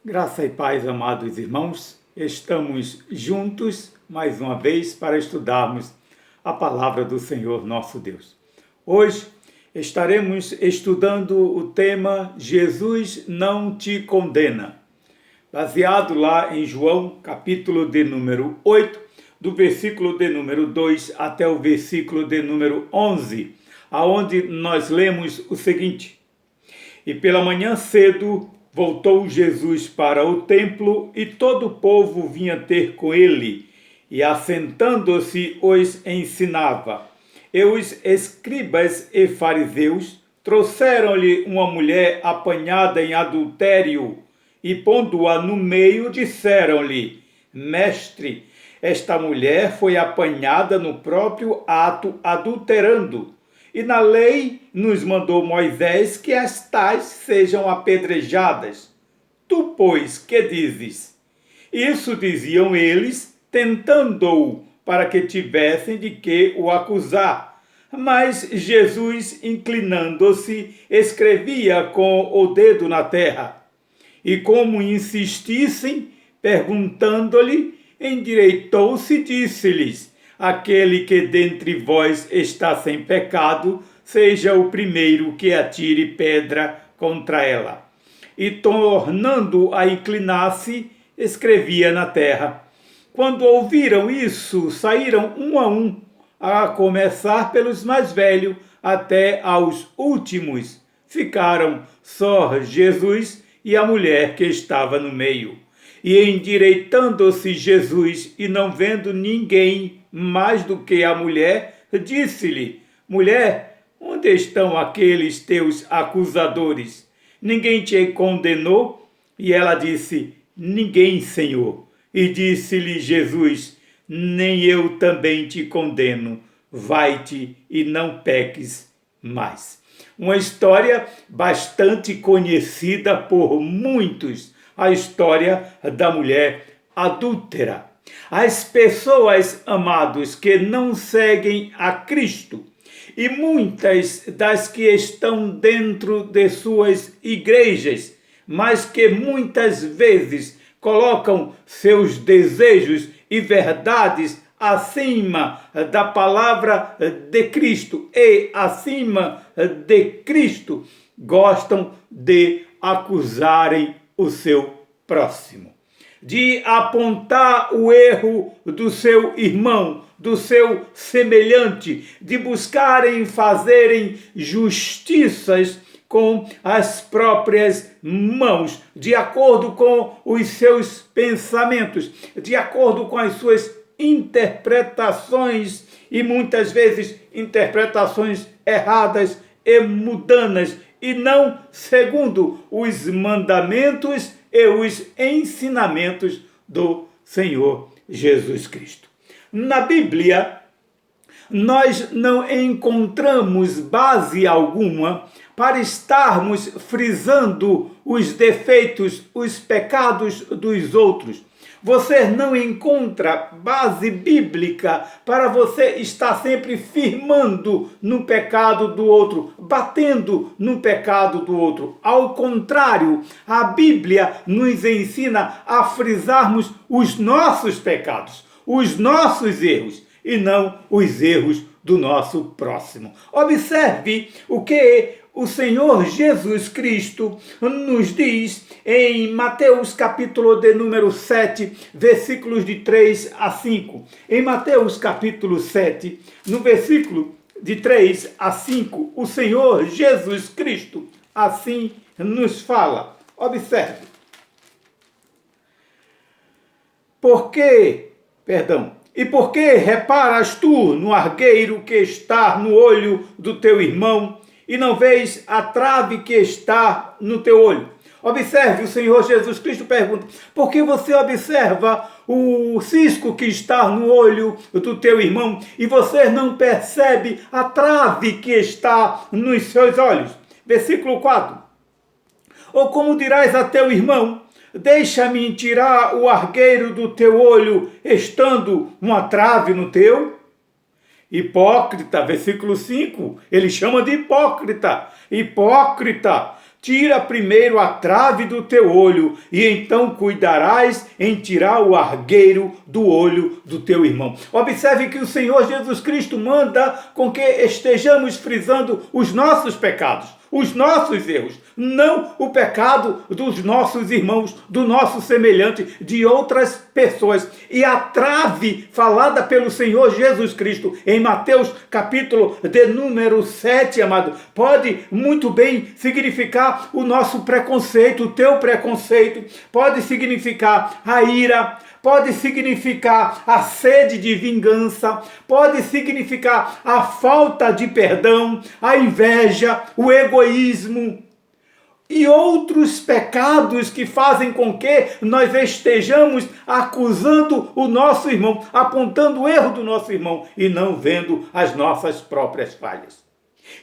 Graça e paz, amados irmãos, estamos juntos mais uma vez para estudarmos a palavra do Senhor nosso Deus. Hoje estaremos estudando o tema Jesus não te condena, baseado lá em João, capítulo de número 8, do versículo de número 2 até o versículo de número 11, aonde nós lemos o seguinte: E pela manhã cedo voltou Jesus para o templo, e todo o povo vinha ter com ele, e assentando-se os ensinava. E os escribas e fariseus trouxeram-lhe uma mulher apanhada em adultério, e pondo-a no meio, disseram-lhe: Mestre, esta mulher foi apanhada no próprio ato adulterando. E na lei nos mandou Moisés que as tais sejam apedrejadas. Tu, pois, que dizes? Isso diziam eles, tentando-o, para que tivessem de que o acusar. Mas Jesus, inclinando-se, escrevia com o dedo na terra. E como insistissem, perguntando-lhe, endireitou-se e disse-lhes: Aquele que dentre vós está sem pecado, seja o primeiro que atire pedra contra ela. E tornando a inclinar-se, escrevia na terra. Quando ouviram isso, saíram um, a começar pelos mais velhos até aos últimos. Ficaram só Jesus e a mulher que estava no meio. E endireitando-se Jesus, e não vendo ninguém mais do que a mulher, disse-lhe: Mulher, onde estão aqueles teus acusadores? Ninguém te condenou? E ela disse: Ninguém, Senhor. E disse-lhe Jesus: Nem eu também te condeno. Vai-te e não peques mais. Uma história bastante conhecida por muitos, a história da mulher adúltera. As pessoas, amados, que não seguem a Cristo, e muitas das que estão dentro de suas igrejas, mas que muitas vezes colocam seus desejos e verdades acima da palavra de Cristo e acima de Cristo, gostam de acusarem o seu próximo, de apontar o erro do seu irmão, do seu semelhante, de buscarem fazerem justiças com as próprias mãos, de acordo com os seus pensamentos, de acordo com as suas interpretações, e muitas vezes interpretações erradas e mudanas, e não segundo os mandamentos e os ensinamentos do Senhor Jesus Cristo. Na Bíblia, nós não encontramos base alguma para estarmos frisando os defeitos, os pecados dos outros. Você não encontra base bíblica para você estar sempre firmando no pecado do outro, batendo no pecado do outro. Ao contrário, a Bíblia nos ensina a frisarmos os nossos pecados, os nossos erros, e não os erros do nosso próximo. Observe o que o Senhor Jesus Cristo nos diz em Mateus capítulo de número 7, versículos de 3 a 5. Em Mateus capítulo 7, no versículo de 3 a 5, o Senhor Jesus Cristo assim nos fala. Observe. E por que reparas tu no argueiro que está no olho do teu irmão, e não vês a trave que está no teu olho? Observe, o Senhor Jesus Cristo pergunta: por que você observa o cisco que está no olho do teu irmão e você não percebe a trave que está nos seus olhos? Versículo 4. Ou como dirás a teu irmão: deixa-me tirar o argueiro do teu olho, estando uma trave no teu? Hipócrita, versículo 5, ele chama de hipócrita. Hipócrita, tira primeiro a trave do teu olho, e então cuidarás em tirar o argueiro do olho do teu irmão. Observe que o Senhor Jesus Cristo manda com que estejamos frisando os nossos pecados, os nossos erros, não o pecado dos nossos irmãos, do nosso semelhante, de outras pessoas. E a trave falada pelo Senhor Jesus Cristo em Mateus capítulo de número 7, amado, pode muito bem significar o nosso preconceito, o teu preconceito, pode significar a ira, pode significar a sede de vingança, pode significar a falta de perdão, a inveja, o egoísmo e outros pecados que fazem com que nós estejamos acusando o nosso irmão, apontando o erro do nosso irmão e não vendo as nossas próprias falhas.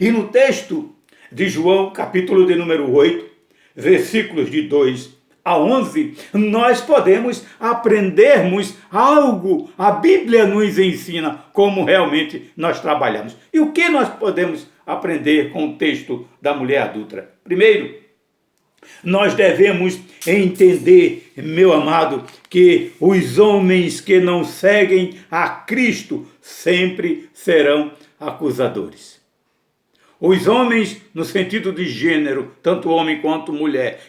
E no texto de João, capítulo de número 8, versículos de 2 a 11, nós podemos aprendermos algo. A Bíblia nos ensina como realmente nós trabalhamos. E o que nós podemos aprender com o texto da mulher adúltera? Primeiro, nós devemos entender, meu amado, que os homens que não seguem a Cristo sempre serão acusadores. Os homens, no sentido de gênero, tanto homem quanto mulher,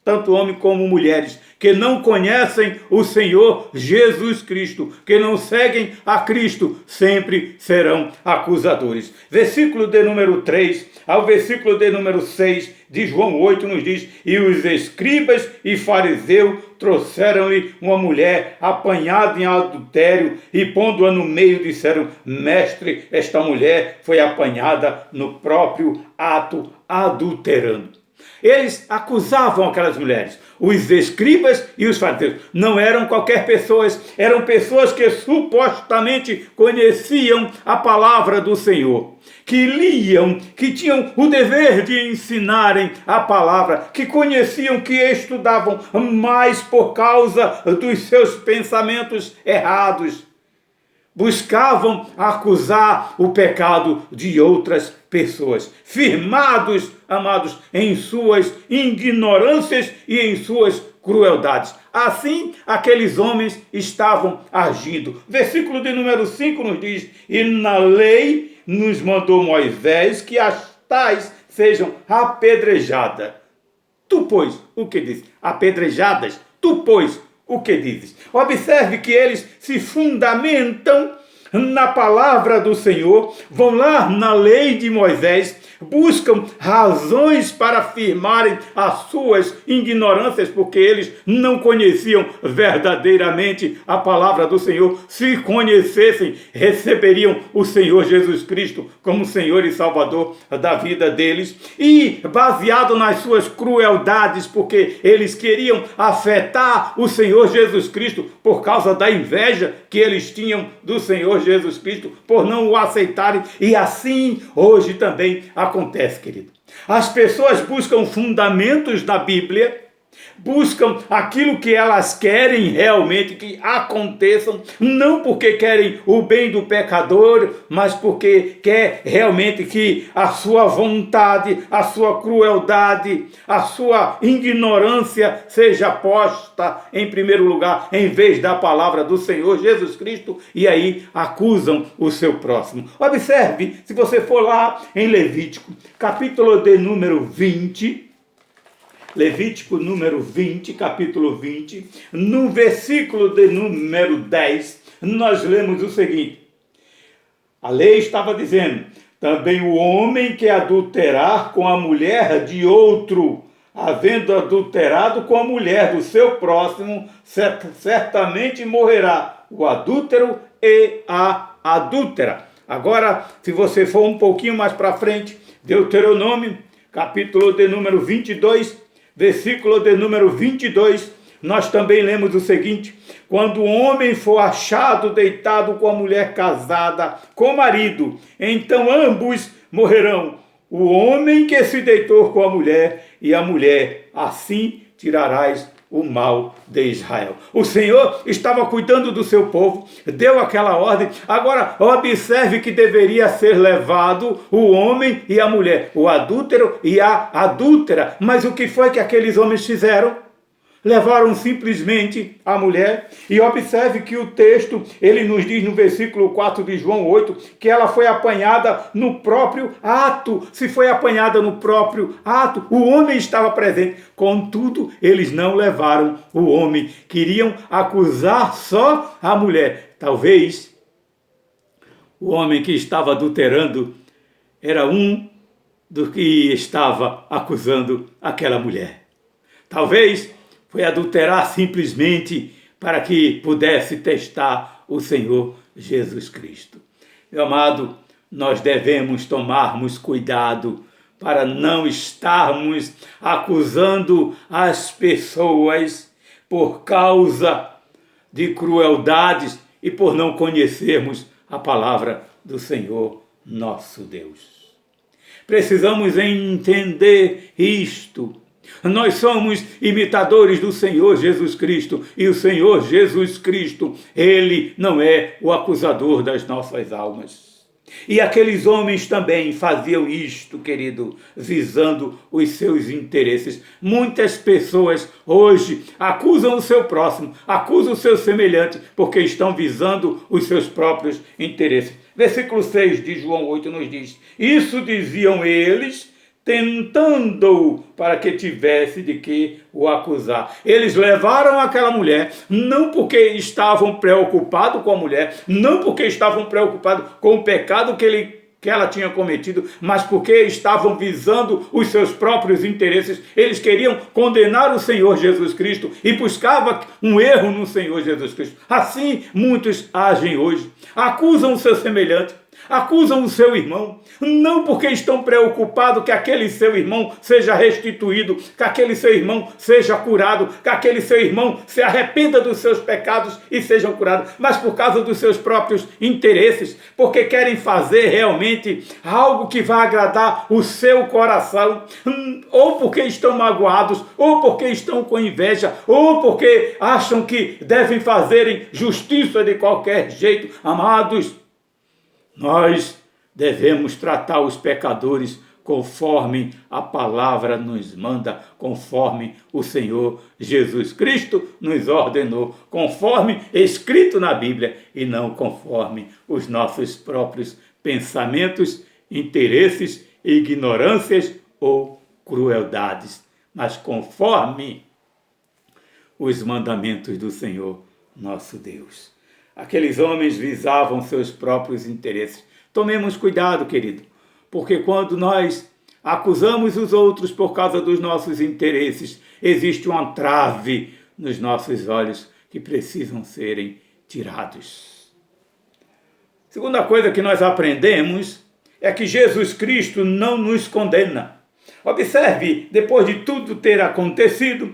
tanto homem como mulheres, que não conhecem o Senhor Jesus Cristo, que não seguem a Cristo, sempre serão acusadores. Versículo de número 3 ao versículo de número 6 de João 8 nos diz: e os escribas e fariseus trouxeram-lhe uma mulher apanhada em adultério e pondo-a no meio disseram: mestre, esta mulher foi apanhada no próprio ato adulterando. Eles acusavam aquelas mulheres. Os escribas e os fariseus não eram qualquer pessoas, eram pessoas que supostamente conheciam a palavra do Senhor, que liam, que tinham o dever de ensinarem a palavra, que conheciam, que estudavam, mas por causa dos seus pensamentos errados, buscavam acusar o pecado de outras pessoas, firmados, amados, em suas ignorâncias e em suas crueldades. Assim, aqueles homens estavam agindo. Versículo de número 5 nos diz: e na lei nos mandou Moisés que as tais sejam apedrejadas. Tu, pois, o que diz? Apedrejadas, tu, pois, o que dizes? Observe que eles se fundamentam na palavra do Senhor, vão lá na lei de Moisés, buscam razões para afirmarem as suas ignorâncias, porque eles não conheciam verdadeiramente a palavra do Senhor. Se conhecessem, receberiam o Senhor Jesus Cristo como Senhor e Salvador da vida deles. E baseado nas suas crueldades, porque eles queriam afetar o Senhor Jesus Cristo por causa da inveja que eles tinham do Senhor Jesus Cristo, por não o aceitarem. E assim hoje também acontece, querido. As pessoas buscam fundamentos da Bíblia, buscam aquilo que elas querem realmente que aconteçam, não porque querem o bem do pecador, mas porque quer realmente que a sua vontade, a sua crueldade, a sua ignorância seja posta em primeiro lugar, em vez da palavra do Senhor Jesus Cristo, e aí acusam o seu próximo. Observe, se você for lá em Levítico, capítulo de número 20, Levítico número 20, capítulo 20, no versículo de número 10, nós lemos o seguinte: a lei estava dizendo: também o homem que adulterar com a mulher de outro, havendo adulterado com a mulher do seu próximo, certamente morrerá o adúltero e a adúltera. Agora, se você for um pouquinho mais para frente, Deuteronômio, capítulo de número 22, versículo de número 22, nós também lemos o seguinte: quando o homem for achado deitado com a mulher casada com o marido, então ambos morrerão, o homem que se deitou com a mulher e a mulher. Assim tirarás o mal de Israel. O Senhor estava cuidando do seu povo, deu aquela ordem. Agora, observe que deveria ser levado o homem e a mulher, o adúltero e a adúltera. Mas o que foi que aqueles homens fizeram? Levaram simplesmente a mulher. E observe que o texto, ele nos diz no versículo 4 de João 8, que ela foi apanhada no próprio ato. Se foi apanhada no próprio ato, o homem estava presente. Contudo, eles não levaram o homem. Queriam acusar só a mulher. Talvez o homem que estava adulterando era um do que estava acusando aquela mulher. Talvez foi adulterar simplesmente para que pudesse testar o Senhor Jesus Cristo. Meu amado, nós devemos tomarmos cuidado para não estarmos acusando as pessoas por causa de crueldades e por não conhecermos a palavra do Senhor nosso Deus. Precisamos entender isto. Nós somos imitadores do Senhor Jesus Cristo, e o Senhor Jesus Cristo, Ele não é o acusador das nossas almas. E aqueles homens também faziam isto, querido, visando os seus interesses. Muitas pessoas hoje acusam o seu próximo, acusam o seu semelhante, porque estão visando os seus próprios interesses. Versículo 6 de João 8 nos diz: isso diziam eles, tentando para que tivesse de que o acusar. Eles levaram aquela mulher, não porque estavam preocupados com a mulher, não porque estavam preocupados com o pecado que ela tinha cometido, mas porque estavam visando os seus próprios interesses. Eles queriam condenar o Senhor Jesus Cristo e buscavam um erro no Senhor Jesus Cristo. Assim muitos agem hoje, acusam o seu semelhante, acusam o seu irmão, não porque estão preocupados que aquele seu irmão seja restituído, que aquele seu irmão seja curado, que aquele seu irmão se arrependa dos seus pecados e sejam curados, mas por causa dos seus próprios interesses, porque querem fazer realmente algo que vai agradar o seu coração, ou porque estão magoados, ou porque estão com inveja, ou porque acham que devem fazer justiça de qualquer jeito. Amados, nós devemos tratar os pecadores conforme a palavra nos manda, conforme o Senhor Jesus Cristo nos ordenou, conforme escrito na Bíblia, e não conforme os nossos próprios pensamentos, interesses, ignorâncias ou crueldades, mas conforme os mandamentos do Senhor nosso Deus. Aqueles homens visavam seus próprios interesses. Tomemos cuidado, querido, porque quando nós acusamos os outros por causa dos nossos interesses, existe uma trave nos nossos olhos que precisam serem tirados. Segunda coisa que nós aprendemos é que Jesus Cristo não nos condena. Observe, depois de tudo ter acontecido,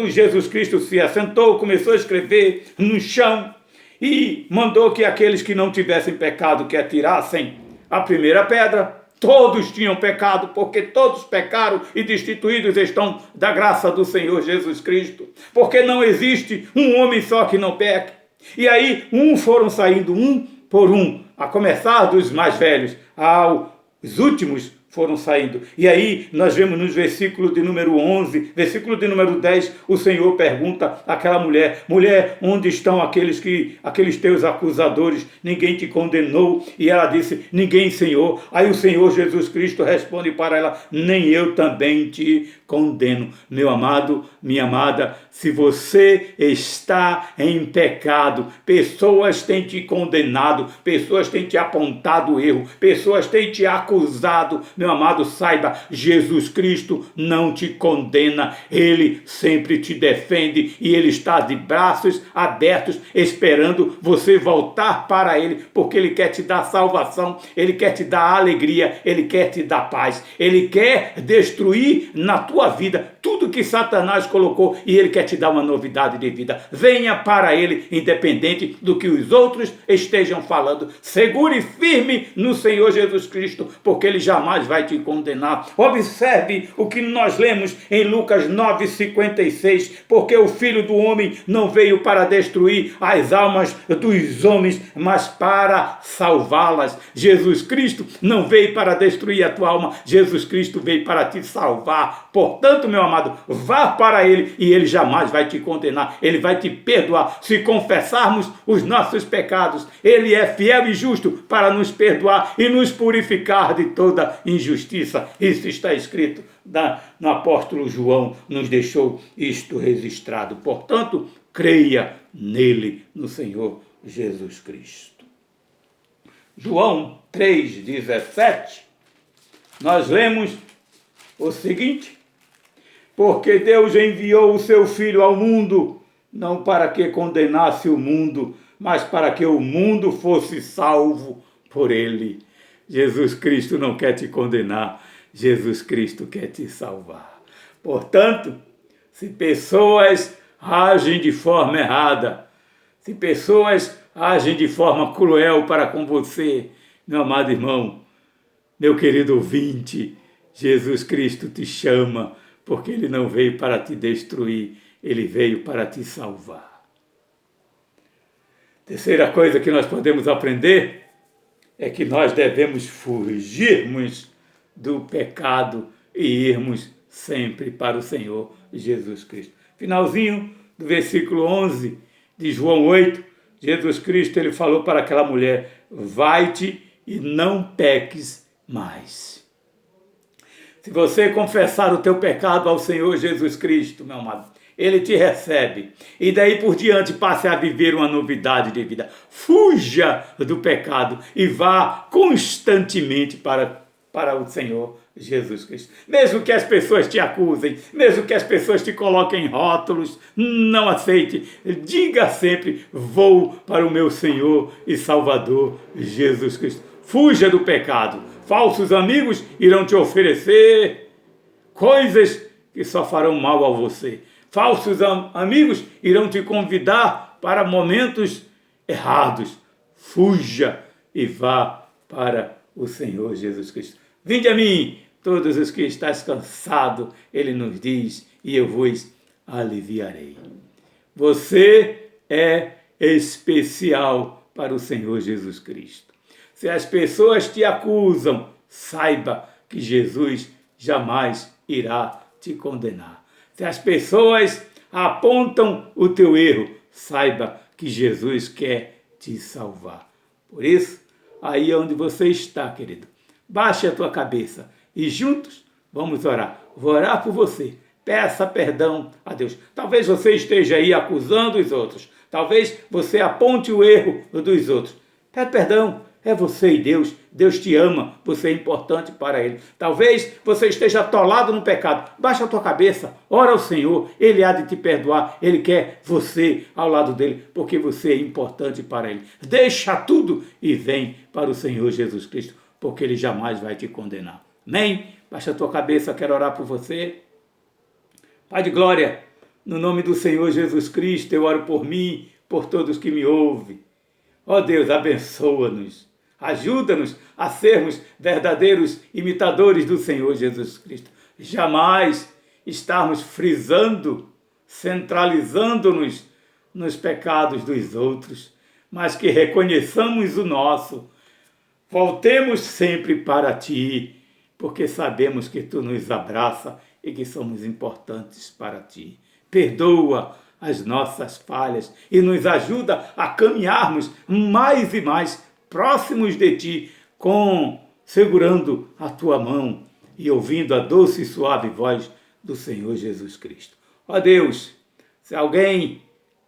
Jesus Cristo se assentou, começou a escrever no chão, e mandou que aqueles que não tivessem pecado que atirassem a primeira pedra. Todos tinham pecado, porque todos pecaram e destituídos estão da graça do Senhor Jesus Cristo. Porque não existe um homem só que não peque. E aí, foram saindo um por um, a começar dos mais velhos, aos últimos foram saindo. E aí nós vemos nos versículos de número 11, versículo de número 10, o Senhor pergunta àquela mulher: mulher, onde estão aqueles teus acusadores? Ninguém te condenou? E ela disse: ninguém, Senhor. Aí o Senhor Jesus Cristo responde para ela: nem eu também te condeno. Meu amado, minha amada, se você está em pecado, pessoas têm te condenado, pessoas têm te apontado o erro, pessoas têm te acusado. Meu amado, saiba, Jesus Cristo não te condena, Ele sempre te defende e Ele está de braços abertos esperando você voltar para Ele, porque Ele quer te dar salvação, Ele quer te dar alegria, Ele quer te dar paz, Ele quer destruir na tua tua vida tudo que Satanás colocou e ele quer te dar uma novidade de vida. Venha para ele, independente do que os outros estejam falando. Segure firme no Senhor Jesus Cristo, porque ele jamais vai te condenar. Observe o que nós lemos em Lucas 9,56, porque o Filho do Homem não veio para destruir as almas dos homens, mas para salvá-las. Jesus Cristo não veio para destruir a tua alma, Jesus Cristo veio para te salvar. Portanto, meu amado, vá para ele e ele jamais vai te condenar, ele vai te perdoar. Se confessarmos os nossos pecados, ele é fiel e justo para nos perdoar e nos purificar de toda injustiça. Isso está escrito no apóstolo João, nos deixou isto registrado. Portanto, creia nele, no Senhor Jesus Cristo. João 3,17, nós lemos o seguinte: porque Deus enviou o seu Filho ao mundo, não para que condenasse o mundo, mas para que o mundo fosse salvo por ele. Jesus Cristo não quer te condenar, Jesus Cristo quer te salvar. Portanto, se pessoas agem de forma errada, se pessoas agem de forma cruel para com você, meu amado irmão, meu querido ouvinte, Jesus Cristo te chama, porque ele não veio para te destruir, ele veio para te salvar. Terceira coisa que nós podemos aprender é que nós devemos fugirmos do pecado e irmos sempre para o Senhor Jesus Cristo. Finalzinho do versículo 11 de João 8, Jesus Cristo ele falou para aquela mulher: vai-te e não peques mais. Se você confessar o teu pecado ao Senhor Jesus Cristo, meu amado, ele te recebe. E daí por diante passe a viver uma novidade de vida. Fuja do pecado e vá constantemente para o Senhor Jesus Cristo. Mesmo que as pessoas te acusem, mesmo que as pessoas te coloquem rótulos, não aceite. Diga sempre: vou para o meu Senhor e Salvador Jesus Cristo. Fuja do pecado. Falsos amigos irão te oferecer coisas que só farão mal a você. Falsos amigos irão te convidar para momentos errados. Fuja e vá para o Senhor Jesus Cristo. Vinde a mim, todos os que estáis cansados, ele nos diz, e eu vos aliviarei. Você é especial para o Senhor Jesus Cristo. Se as pessoas te acusam, saiba que Jesus jamais irá te condenar. Se as pessoas apontam o teu erro, saiba que Jesus quer te salvar. Por isso, aí onde você está, querido, baixe a tua cabeça e juntos vamos orar. Vou orar por você. Peça perdão a Deus. Talvez você esteja aí acusando os outros. Talvez você aponte o erro dos outros. Pede perdão. É você e Deus. Deus te ama. Você é importante para Ele. Talvez você esteja atolado no pecado. Baixa a tua cabeça. Ora ao Senhor. Ele há de te perdoar. Ele quer você ao lado dele, porque você é importante para Ele. Deixa tudo e vem para o Senhor Jesus Cristo, porque Ele jamais vai te condenar. Amém? Baixa a tua cabeça. Quero orar por você. Pai de glória, no nome do Senhor Jesus Cristo, eu oro por mim, por todos que me ouvem. Ó Deus, abençoa-nos. Ajuda-nos a sermos verdadeiros imitadores do Senhor Jesus Cristo. Jamais estarmos frisando, centralizando-nos nos pecados dos outros, mas que reconheçamos o nosso. Voltemos sempre para Ti, porque sabemos que Tu nos abraça e que somos importantes para Ti. Perdoa as nossas falhas e nos ajuda a caminharmos mais e mais próximos de Ti, segurando a Tua mão e ouvindo a doce e suave voz do Senhor Jesus Cristo. Ó Deus, se alguém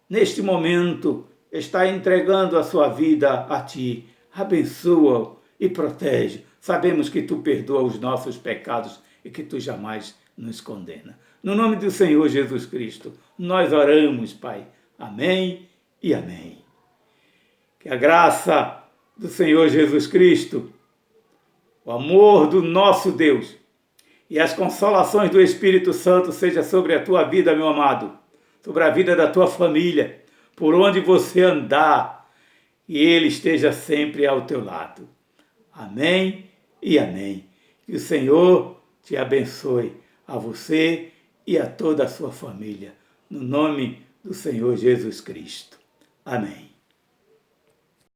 neste momento está entregando a sua vida a Ti, abençoa-o e protege. Sabemos que Tu perdoa os nossos pecados e que Tu jamais nos condena. No nome do Senhor Jesus Cristo, nós oramos, Pai. Amém e amém. Que a graça do Senhor Jesus Cristo, o amor do nosso Deus e as consolações do Espírito Santo sejam sobre a tua vida, meu amado, sobre a vida da tua família, por onde você andar, e Ele esteja sempre ao teu lado. Amém e amém. Que o Senhor te abençoe, a você e a toda a sua família, no nome do Senhor Jesus Cristo. Amém.